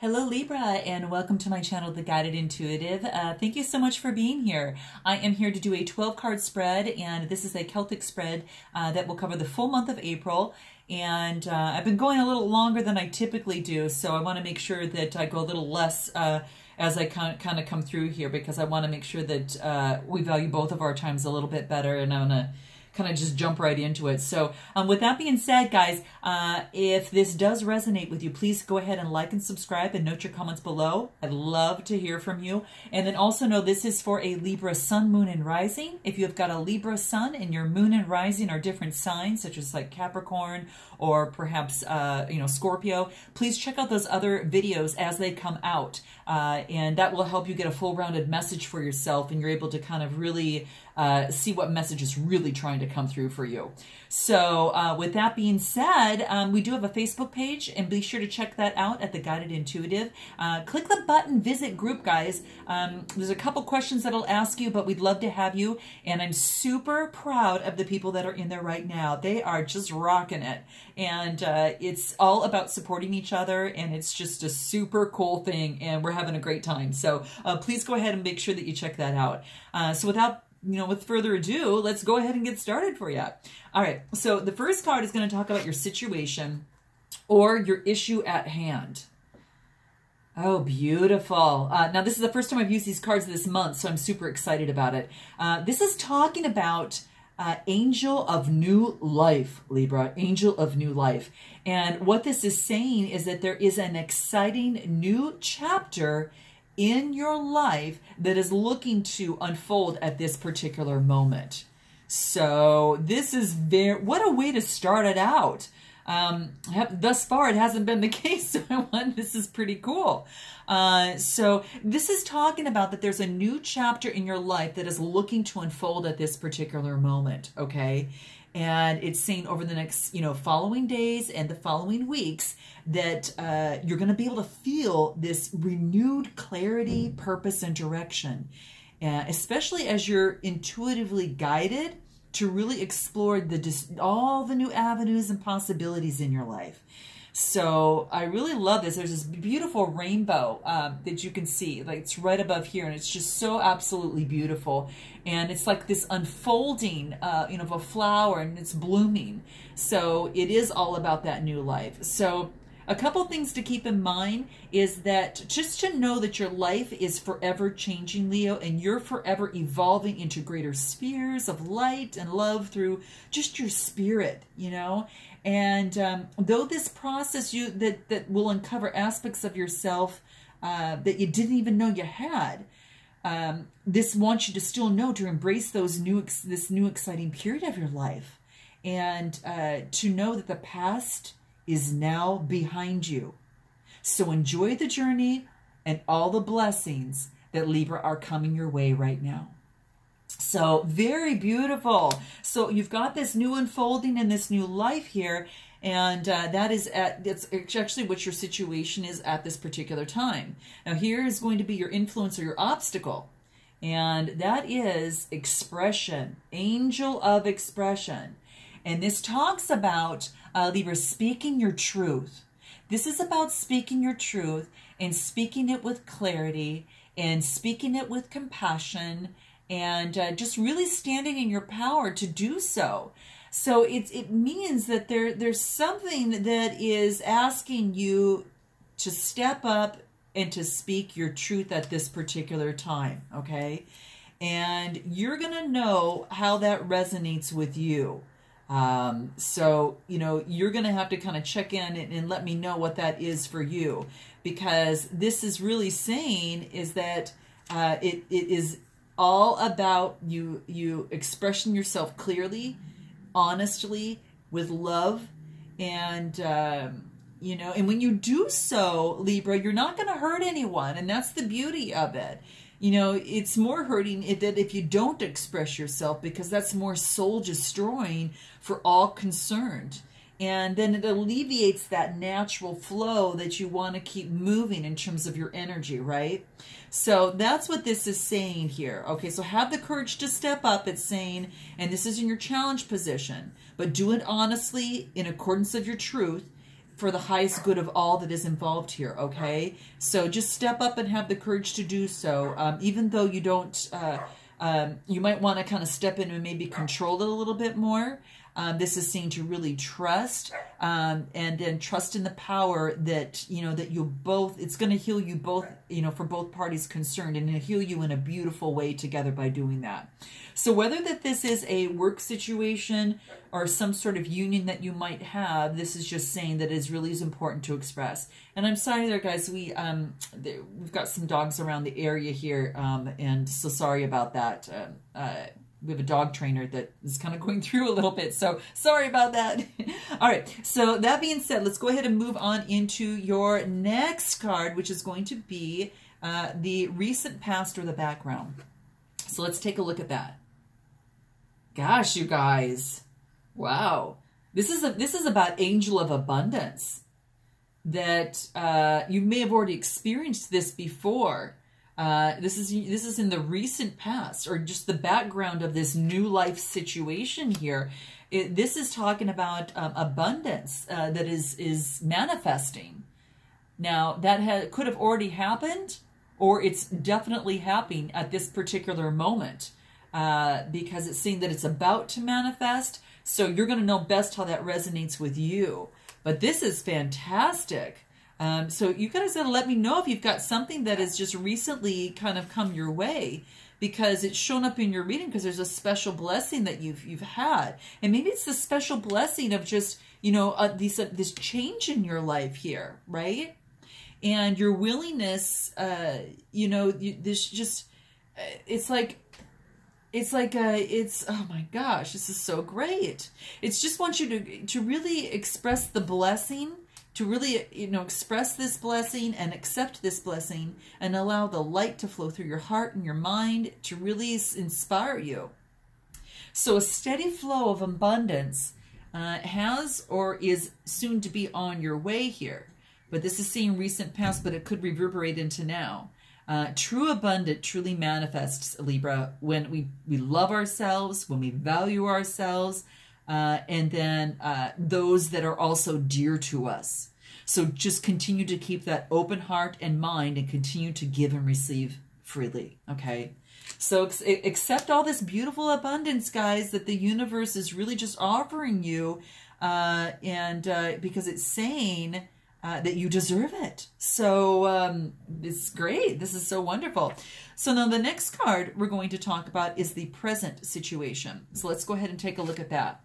Hello Libra, and welcome to my channel, The Guided Intuitive. Thank you so much for being here. I am here to do a 12-card spread, and this is a Celtic spread that will cover the full month of April. And I've been going a little longer than I typically do, so I want to make sure that I go a little less as I kind of come through here, because I want to make sure that we value both of our times a little bit better, and I want to kind of just jump right into it. So with that being said, guys, if this does resonate with you, please go ahead and like and subscribe and note your comments below. I'd love to hear from you. And then also know this is for a Libra sun, moon, and rising. If you've got a Libra sun and your moon and rising are different signs, such as like Capricorn or perhaps Scorpio, please check out those other videos as they come out. And that will help you get a full rounded message for yourself, and you're able to kind of really see what message is really trying to come through for you. So with that being said, we do have a Facebook page, and be sure to check that out at The Guided Intuitive. Click the button Visit Group, guys. There's a couple questions that I'll ask you, but we'd love to have you. And I'm super proud of the people that are in there right now. They are just rocking it. And it's all about supporting each other, and it's just a super cool thing, and we're having a great time. So please go ahead and make sure that you check that out. So with further ado, let's go ahead and get started for you. All right, so the first card is going to talk about your situation or your issue at hand. Oh, beautiful. Now, this is the first time I've used these cards this month, so I'm super excited about it. This is talking about angel of new life, Libra, angel of new life. And what this is saying is that there is an exciting new chapter in your life that is looking to unfold at this particular moment. So this is what a way to start it out. Thus far, it hasn't been the case, so this is pretty cool. So this is talking about that there's a new chapter in your life that is looking to unfold at this particular moment, okay? And it's saying over the next, following days and the following weeks that you're going to be able to feel this renewed clarity, purpose, and direction, especially as you're intuitively guided to really explore all the new avenues and possibilities in your life. So I really love this. There's this beautiful rainbow that you can see, like it's right above here, and it's just so absolutely beautiful. And it's like this unfolding, of a flower, and it's blooming. So it is all about that new life. So a couple things to keep in mind is that just to know that your life is forever changing, Leo, and you're forever evolving into greater spheres of light and love through just your spirit, And though this process that will uncover aspects of yourself that you didn't even know you had, this wants you to still know to embrace this new exciting period of your life, and to know that the past is now behind you. So enjoy the journey and all the blessings that, Libra, are coming your way right now. So very beautiful. So you've got this new unfolding and this new life here, and that's actually what your situation is at this particular time. Now here is going to be your influence or your obstacle, and that is expression, angel of expression. And this talks about, Libra, speaking your truth. This is about speaking your truth and speaking it with clarity and speaking it with compassion, and just really standing in your power to do so. So it means that there's something that is asking you to step up and to speak your truth at this particular time, okay? And you're going to know how that resonates with you. So, you're going to have to kind of check in and let me know what that is for you, because this is really saying is that it is all about you expressing yourself clearly, honestly, with love, and and when you do so, Libra, you're not going to hurt anyone, and that's the beauty of it. It's more hurting that if you don't express yourself, because that's more soul destroying for all concerned. And then it alleviates that natural flow that you want to keep moving in terms of your energy, right? So that's what this is saying here. Okay, so have the courage to step up, it's saying, and this is in your challenge position, but do it honestly in accordance of your truth, for the highest good of all that is involved here, okay? So just step up and have the courage to do so. Even though you don't, you might want to kind of step in and maybe control it a little bit more. This is seen to really trust, and then trust in the power that, you know, that you both, it's going to heal you both, you know, for both parties concerned, and it'll heal you in a beautiful way together by doing that. So whether that this is a work situation or some sort of union that you might have, this is just saying that it really is important to express. And I'm sorry there, guys, we've got some dogs around the area here, and so sorry about that. We have a dog trainer that is kind of going through a little bit, so sorry about that. All right, so that being said, let's go ahead and move on into your next card, which is going to be the recent past or the background. So let's take a look at that. Gosh, you guys, wow, this is about angel of abundance. That you may have already experienced this before. This is in the recent past, or just the background of this new life situation here. This is talking about abundance that is manifesting. Now, that could have already happened, or it's definitely happening at this particular moment, because it's saying that it's about to manifest. So you're going to know best how that resonates with you. But this is fantastic. So you guys got to let me know if you've got something that has just recently kind of come your way, because it's shown up in your reading, because there's a special blessing that you've had. And maybe it's the special blessing of just, you know, this change in your life here, right? And your willingness, you know, this just, it's oh my gosh, this is so great. It's just wants you to really express the blessing, to really, you know, express this blessing and accept this blessing, and allow the light to flow through your heart and your mind to really inspire you. So a steady flow of abundance has or is soon to be on your way here. But this is seeing recent past, but it could reverberate into now. True abundance truly manifests, Libra, when we love ourselves, when we value ourselves, and then those that are also dear to us. So just continue to keep that open heart and mind, and continue to give and receive freely, okay? So accept all this beautiful abundance, guys, that the universe is really just offering you, because it's saying that you deserve it. So it's great. This is so wonderful. So now the next card we're going to talk about is the present situation. So let's go ahead and take a look at that.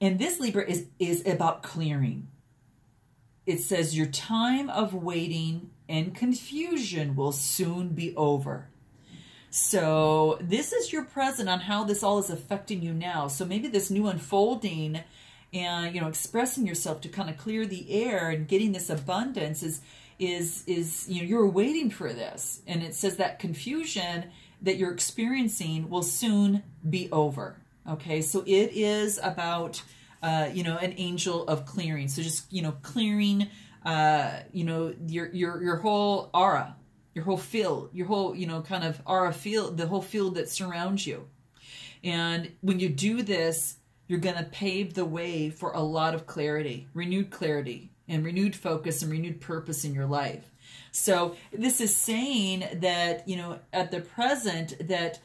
And this, Libra, is about clearing. It says your time of waiting and confusion will soon be over. So this is your present on how this all is affecting you now. So maybe this new unfolding and, you know, expressing yourself to kind of clear the air and getting this abundance is you know, you're waiting for this. And it says that confusion that you're experiencing will soon be over. Okay, so it is about, you know, an angel of clearing. So just, you know, clearing, you know, your whole aura, your whole field, your whole, you know, kind of aura field, the whole field that surrounds you. And when you do this, you're going to pave the way for a lot of clarity, and renewed focus and renewed purpose in your life. So this is saying that, you know, at the present, that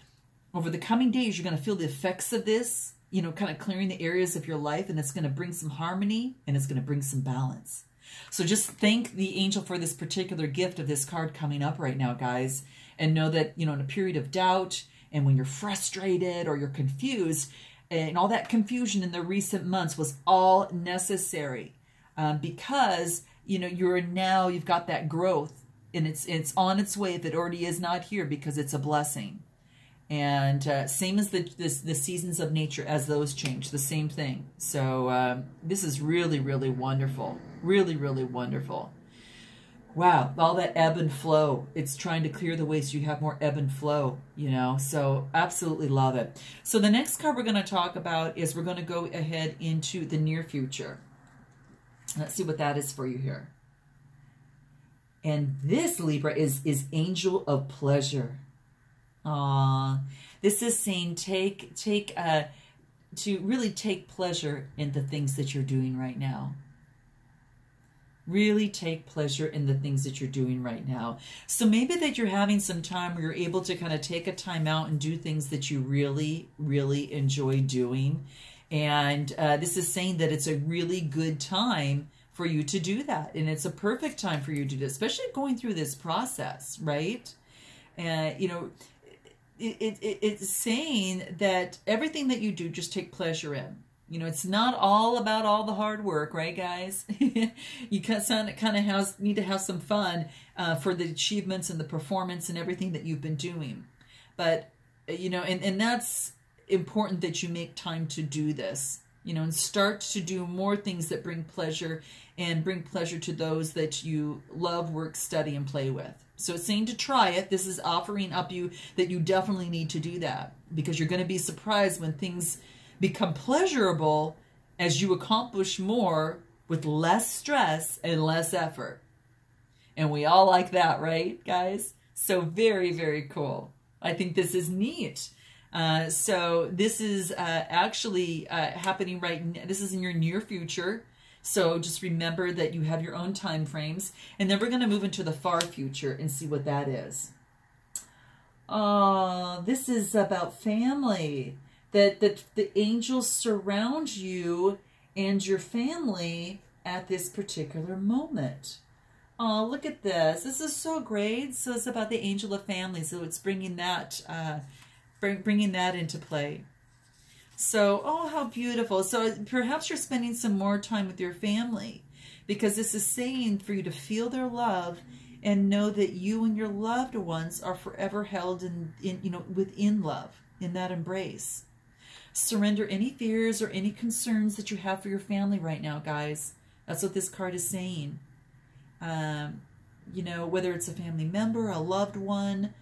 over the coming days, you're going to feel the effects of this, you know, kind of clearing the areas of your life, and it's going to bring some harmony, and it's going to bring some balance. So just thank the angel for this particular gift of this card coming up right now, guys, and know that, you know, in a period of doubt, and when you're frustrated or you're confused, and all that confusion in the recent months was all necessary, because, you know, you've got that growth, and it's on its way if it already is not here, because it's a blessing. And same as the seasons of nature, as those change, the same thing. So this is really, really wonderful. Really, really wonderful. Wow, all that ebb and flow. It's trying to clear the way so you have more ebb and flow, you know. So absolutely love it. So the next card we're going to talk about is we're going to go ahead into the near future. Let's see what that is for you here. And this, Libra, is angel of pleasure. This is saying take to really take pleasure in the things that you're doing right now. Really take pleasure in the things that you're doing right now. So maybe that you're having some time where you're able to kind of take a time out and do things that you really, really enjoy doing. And this is saying that it's a really good time for you to do that. And it's a perfect time for you to do that, especially going through this process, right? You know, it's saying that everything that you do, just take pleasure in. You know, it's not all about all the hard work, right, guys? You kind of need to have some fun for the achievements and the performance and everything that you've been doing. But, you know, and that's important that you make time to do this, you know, and start to do more things that bring pleasure and bring pleasure to those that you love, work, study, and play with. So it's saying to try it. This is offering up you that you definitely need to do that, because you're going to be surprised when things become pleasurable as you accomplish more with less stress and less effort. And we all like that, right, guys? So very, very cool. I think this is neat. So this is actually happening right now. This is in your near future. So just remember that you have your own time frames. And then we're going to move into the far future and see what that is. Oh, this is about family. That the angels surround you and your family at this particular moment. Oh, look at this. This is so great. So it's about the angel of family. So it's bringing that, bringing that into play. So, oh, how beautiful. So perhaps you're spending some more time with your family, because this is saying for you to feel their love and know that you and your loved ones are forever held in you know, within love, in that embrace. Surrender any fears or any concerns that you have for your family right now, guys. That's what this card is saying. You know, whether it's a family member, a loved one,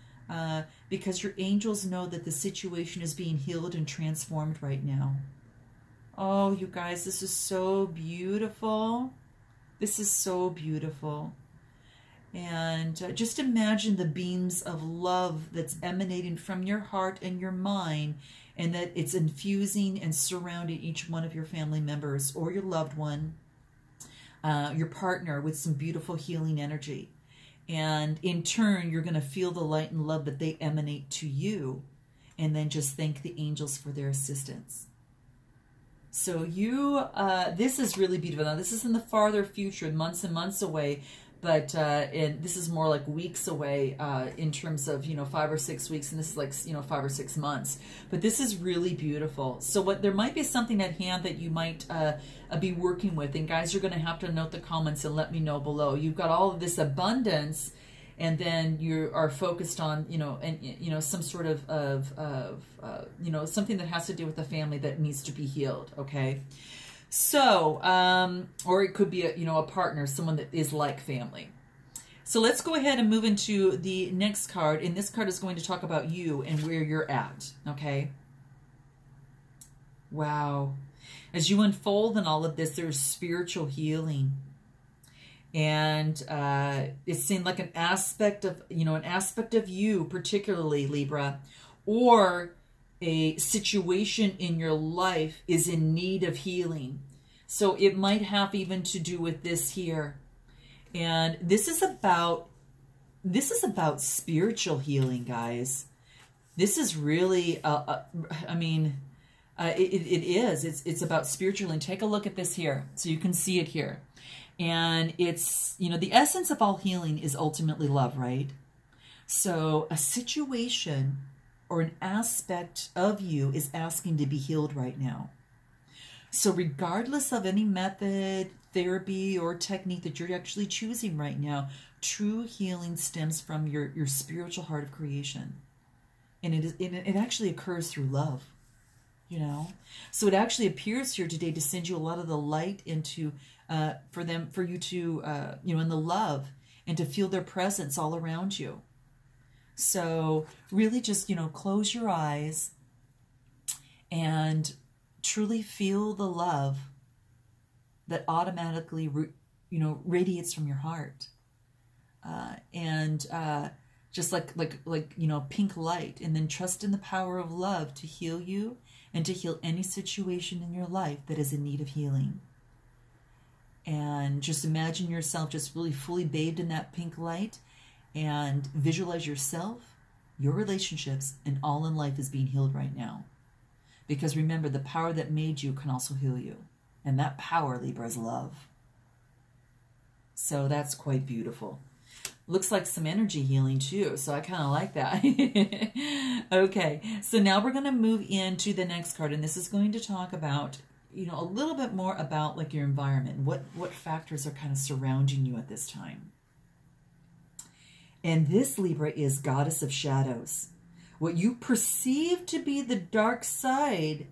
because your angels know that the situation is being healed and transformed right now. Oh, you guys, this is so beautiful. This is so beautiful. And just imagine the beams of love that's emanating from your heart and your mind, and that it's infusing and surrounding each one of your family members or your loved one, your partner, with some beautiful healing energy. And in turn, you're going to feel the light and love that they emanate to you, and then just thank the angels for their assistance. So you, this is really beautiful. Now, this is in the farther future, months and months away. But and this is more like weeks away in terms of, you know, 5 or 6 weeks, and this is like, you know, 5 or 6 months. But this is really beautiful. So there might be something at hand that you might be working with. And guys, you're going to have to note the comments and let me know below. You've got all of this abundance, and then you are focused on, you know, and you know, some sort of you know, something that has to do with the family that needs to be healed. Okay. So, or it could be a, you know, a partner, someone that is like family. So let's go ahead and move into the next card. And this card is going to talk about you and where you're at. Okay. Wow. As you unfold in all of this, there's spiritual healing. And it seemed like an aspect of, you know, an aspect of you, particularly Libra, or a situation in your life is in need of healing. So it might have even to do with this here. And this is about spiritual healing, guys. This is really, I mean, it is. It's about spiritual healing. Take a look at this here so you can see it here. And it's, you know, the essence of all healing is ultimately love, right? So a situation or an aspect of you is asking to be healed right now. So regardless of any method, therapy, or technique that you're actually choosing right now, true healing stems from your spiritual heart of creation. And it actually occurs through love, you know? So it actually appears here today to send you a lot of the light into, for you to, you know, in the love, and to feel their presence all around you. So really just, you know, close your eyes and truly feel the love that automatically, you know, radiates from your heart. And just like, you know, pink light, and then trust in the power of love to heal you and to heal any situation in your life that is in need of healing. And just imagine yourself just really fully bathed in that pink light, and visualize yourself, your relationships, and all in life is being healed right now. Because remember, the power that made you can also heal you. And that power, Libra, is love. So that's quite beautiful. Looks like some energy healing too, so I kind of like that. Okay, so now we're going to move into the next card, and this is going to talk about, you know, a little bit more about like your environment. What factors are kind of surrounding you at this time. And this, Libra, is Goddess of Shadows. What you perceive to be the dark side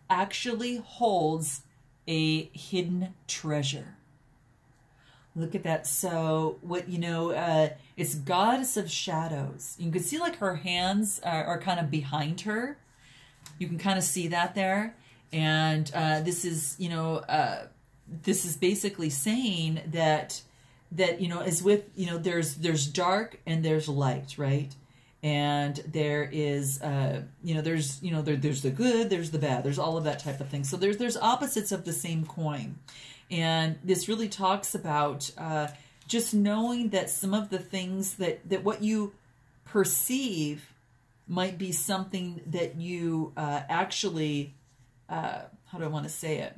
actually holds a hidden treasure. Look at that. So what, you know, it's Goddess of Shadows. You can see like her hands are kind of behind her. You can kind of see that there. And this is, you know, this is basically saying that, you know, as with, you know, there's dark and there's light, right? And there is, you know, there's the good, there's the bad, there's all of that type of thing. So there's opposites of the same coin. And this really talks about just knowing that some of the things that what you perceive might be something that you actually, how do I want to say it?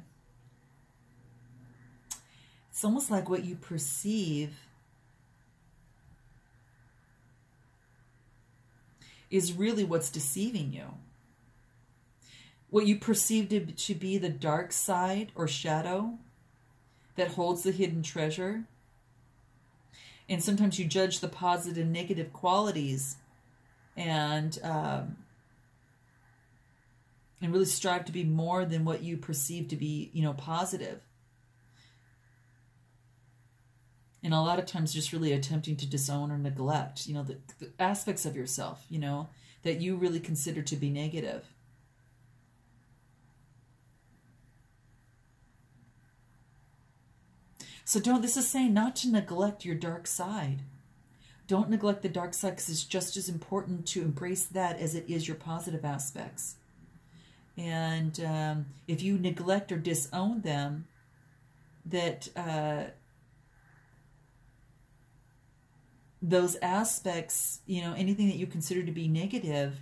It's almost like what you perceive is really what's deceiving you. What you perceive to be the dark side or shadow that holds the hidden treasure. And sometimes you judge the positive and negative qualities and really strive to be more than what you perceive to be, you know, positive. And a lot of times just really attempting to disown or neglect, you know, the aspects of yourself, you know, that you really consider to be negative. So this is saying not to neglect your dark side. Don't neglect the dark side, because it's just as important to embrace that as it is your positive aspects. And if you neglect or disown them, that those aspects, you know, anything that you consider to be negative,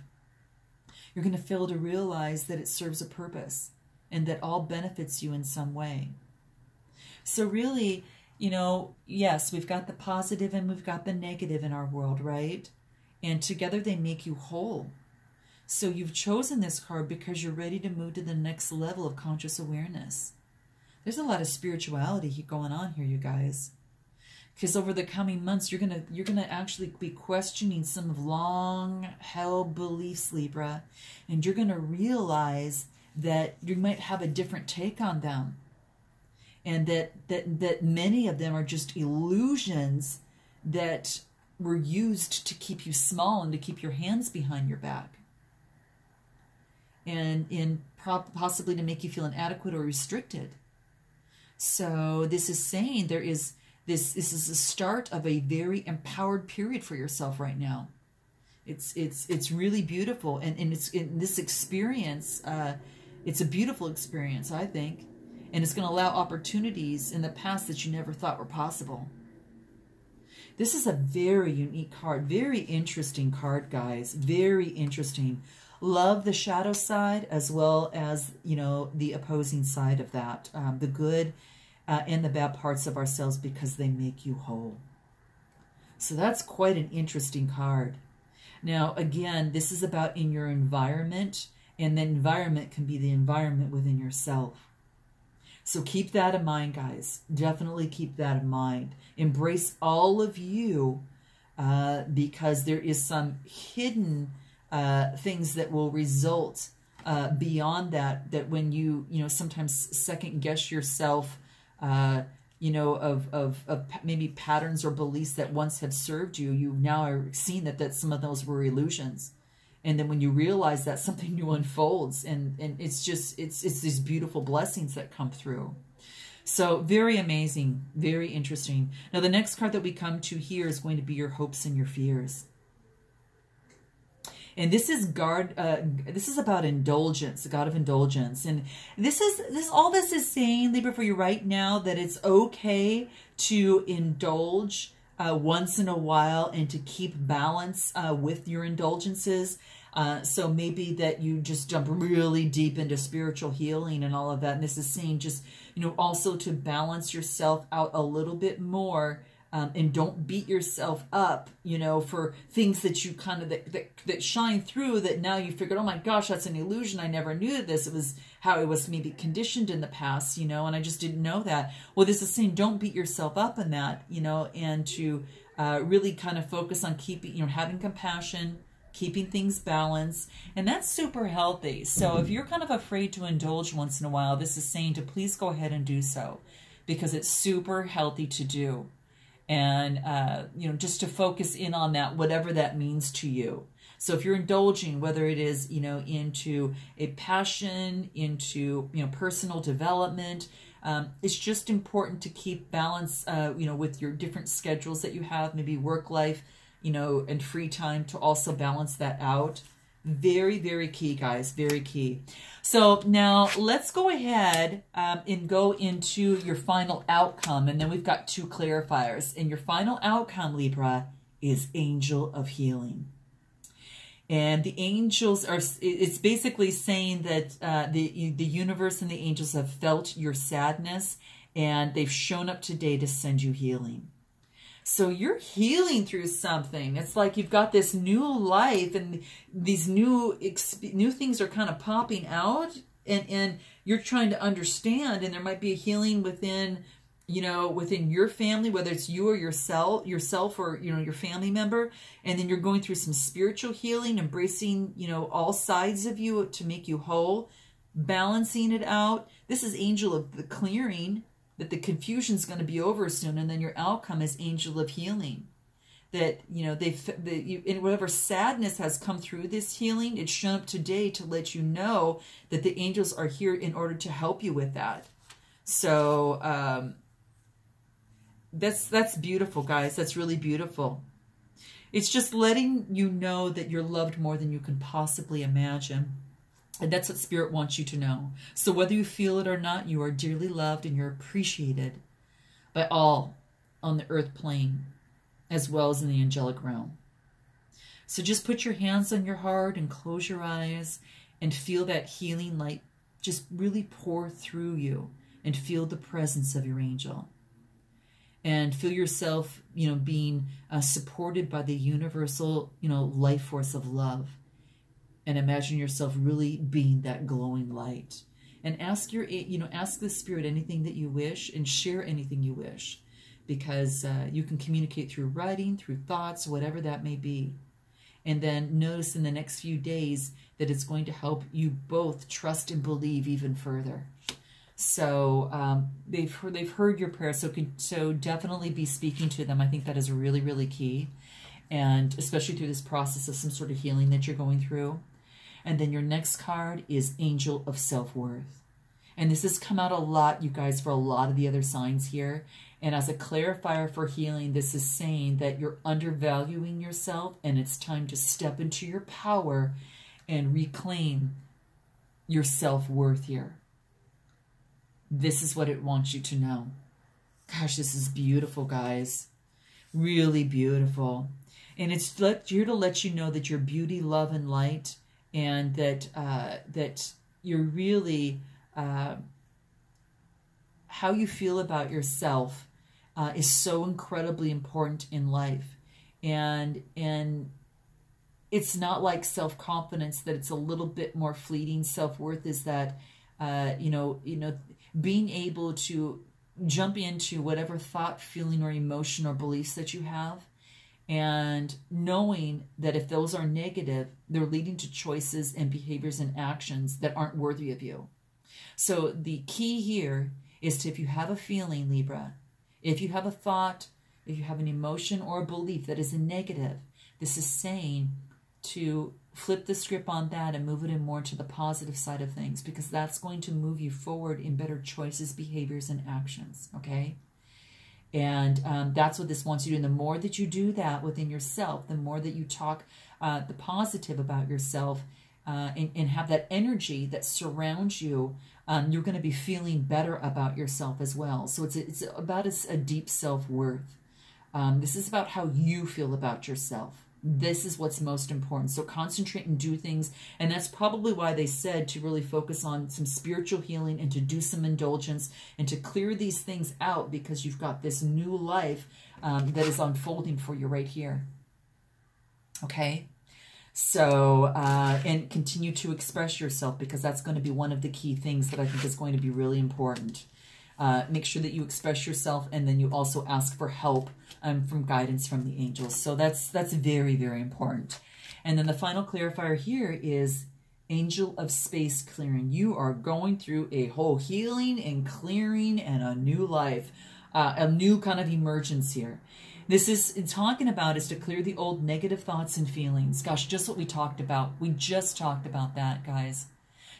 you're going to fail to realize that it serves a purpose and that all benefits you in some way. So really, you know, yes, we've got the positive and we've got the negative in our world, right? And together they make you whole. So you've chosen this card because you're ready to move to the next level of conscious awareness. There's a lot of spirituality going on here, you guys. Because over the coming months, you're gonna actually be questioning some of long-held beliefs, Libra, and you're gonna realize that you might have a different take on them, and that many of them are just illusions that were used to keep you small and to keep your hands behind your back, and possibly to make you feel inadequate or restricted. So this is saying this is the start of a very empowered period for yourself right now. It's really beautiful, and it's in this experience. It's a beautiful experience, I think, and it's going to allow opportunities in the past that you never thought were possible. This is a very unique card, very interesting card, guys. Very interesting. Love the shadow side as well as, you know, the opposing side of that, the good and the bad parts of ourselves, because they make you whole. So that's quite an interesting card. Now, again, this is about in your environment, and the environment can be the environment within yourself. So keep that in mind, guys. Definitely keep that in mind. Embrace all of you, because there is some hidden things that will result beyond that when you sometimes second guess yourself, you know, of maybe patterns or beliefs that once have served you. You now are seeing that some of those were illusions. And then when you realize that, something new unfolds, and it's these beautiful blessings that come through. So very amazing, very interesting. Now the next card that we come to here is going to be your hopes and your fears. And this is this is about indulgence, the god of indulgence. And all this is saying, Libra, for you right now, that it's okay to indulge once in a while and to keep balance with your indulgences. So maybe that you just jump really deep into spiritual healing and all of that. And this is saying just, also to balance yourself out a little bit more. And don't beat yourself up, for things that you kind of, that shine through, that now you figured, oh my gosh, that's an illusion. I never knew this. It was how it was maybe conditioned in the past, and I just didn't know that. Well, this is saying don't beat yourself up in that, and to really kind of focus on keeping, having compassion, keeping things balanced, and that's super healthy. So if you're kind of afraid to indulge once in a while, this is saying to please go ahead and do so, because it's super healthy to do. And, just to focus in on that, whatever that means to you. So if you're indulging, whether it is, into a passion, into, personal development, it's just important to keep balance, with your different schedules that you have, maybe work life, and free time, to also balance that out. Very, very key, guys. Very key. So now let's go ahead and go into your final outcome. And then we've got 2 clarifiers. And your final outcome, Libra, is Angel of Healing. And the angels are, it's basically saying that the universe and the angels have felt your sadness, and they've shown up today to send you healing. So you're healing through something. It's like you've got this new life, and these new things are kind of popping out, and you're trying to understand, and there might be a healing within, within your family, whether it's you or yourself or, your family member. And then you're going through some spiritual healing, embracing, all sides of you to make you whole, balancing it out. This is Angel of the Clearing, that the confusion's going to be over soon, and then your outcome is Angel of Healing. That, in whatever sadness has come through this healing, it's shown up today to let you know that the angels are here in order to help you with that. So that's beautiful, guys. That's really beautiful. It's just letting you know that you're loved more than you can possibly imagine. And that's what Spirit wants you to know. So whether you feel it or not, you are dearly loved and you're appreciated by all on the earth plane, as well as in the angelic realm. So just put your hands on your heart and close your eyes and feel that healing light just really pour through you, and feel the presence of your angel. And feel yourself, being supported by the universal, life force of love. And imagine yourself really being that glowing light. And ask ask the Spirit anything that you wish, and share anything you wish, because you can communicate through writing, through thoughts, whatever that may be. And then notice in the next few days that it's going to help you both trust and believe even further. So they've heard your prayer, so definitely be speaking to them. I think that is really, really key, and especially through this process of some sort of healing that you're going through. And then your next card is Angel of Self-Worth. And this has come out a lot, you guys, for a lot of the other signs here. And as a clarifier for healing, this is saying that you're undervaluing yourself, and it's time to step into your power and reclaim your self-worth here. This is what it wants you to know. Gosh, this is beautiful, guys. Really beautiful. And it's here to let you know that you're beauty, love, and light, and that that you're really how you feel about yourself is so incredibly important in life. And it's not like self-confidence, that it's a little bit more fleeting. Self-worth is that being able to jump into whatever thought, feeling, or emotion or beliefs that you have, and knowing that if those are negative, they're leading to choices and behaviors and actions that aren't worthy of you. So the key here is to, if you have a feeling, Libra, if you have a thought, if you have an emotion or a belief that is a negative, this is saying to flip the script on that and move it in more to the positive side of things, because that's going to move you forward in better choices, behaviors, and actions, okay? And that's what this wants you to do. And the more that you do that within yourself, the more that you talk the positive about yourself, and have that energy that surrounds you, you're going to be feeling better about yourself as well. So it's about a deep self-worth. This is about how you feel about yourself. This is what's most important. So concentrate and do things. And that's probably why they said to really focus on some spiritual healing and to do some indulgence and to clear these things out, because you've got this new life that is unfolding for you right here. Okay? So, and continue to express yourself, because that's going to be one of the key things that I think is going to be really important. Make sure that you express yourself, and then you also ask for help from guidance from the angels. So that's very, very important. And then the final clarifier here is angel of space clearing. You are going through a whole healing and clearing and a new life, a new kind of emergence here. This is talking about is to clear the old negative thoughts and feelings. Gosh, just what we talked about. We just talked about that, guys.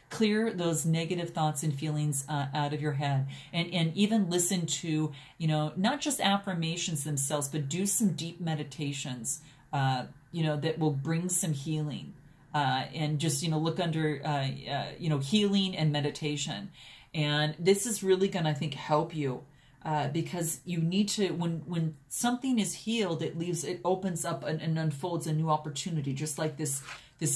Clear those negative thoughts and feelings out of your head, and even listen to, you know, not just affirmations themselves, but do some deep meditations, you know, that will bring some healing, and just, you know, look under, you know, healing and meditation. And this is really going to, I think, help you, because you need to, when something is healed, it opens up and unfolds a new opportunity, just like this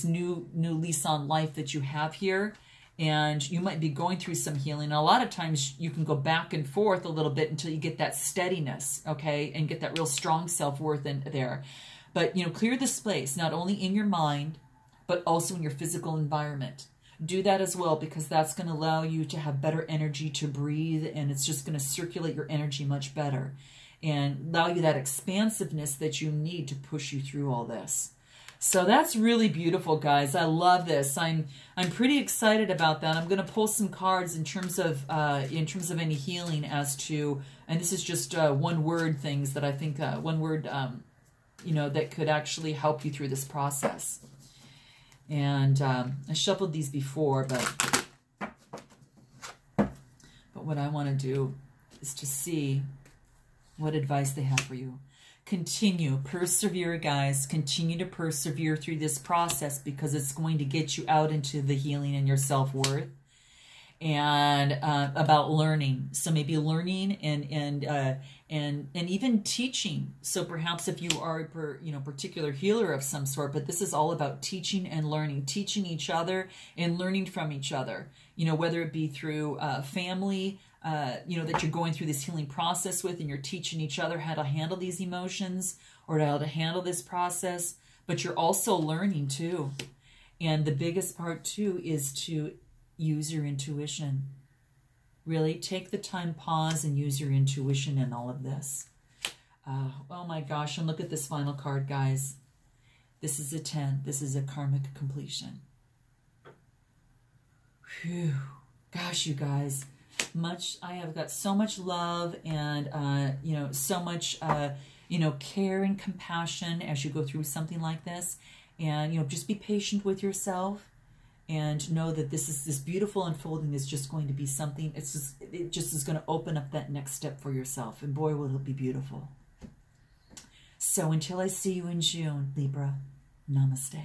new lease on life that you have here. And you might be going through some healing. And a lot of times you can go back and forth a little bit until you get that steadiness, okay, and get that real strong self-worth in there. But, you know, clear the space, not only in your mind, but also in your physical environment. Do that as well, because that's going to allow you to have better energy to breathe, and it's just going to circulate your energy much better and allow you that expansiveness that you need to push you through all this. So that's really beautiful, guys. I love this. I'm pretty excited about that. I'm going to pull some cards in terms of any healing as to, and this is just one word things that I think one word you know, that could actually help you through this process. And I shuffled these before, but what I want to do is to see what advice they have for you. Continue, persevere, guys. Continue to persevere through this process, because it's going to get you out into the healing and your self-worth, and about learning. So maybe learning and even teaching. So perhaps if you are a particular healer of some sort, but this is all about teaching and learning, teaching each other and learning from each other. You know, whether it be through family, you know, that you're going through this healing process with, and you're teaching each other how to handle these emotions or how to handle this process, but you're also learning too. And the biggest part too is to use your intuition. Really take the time, pause, and use your intuition in all of this. Oh my gosh, and look at this final card, guys. This is a 10. This is a karmic completion. Whew. Gosh, you guys. I have got so much love and, you know, so much, you know, care and compassion as you go through something like this. And, you know, just be patient with yourself and know that this beautiful unfolding is just going to be something, it just is going to open up that next step for yourself. And boy, will it be beautiful. So until I see you in June, Libra, namaste.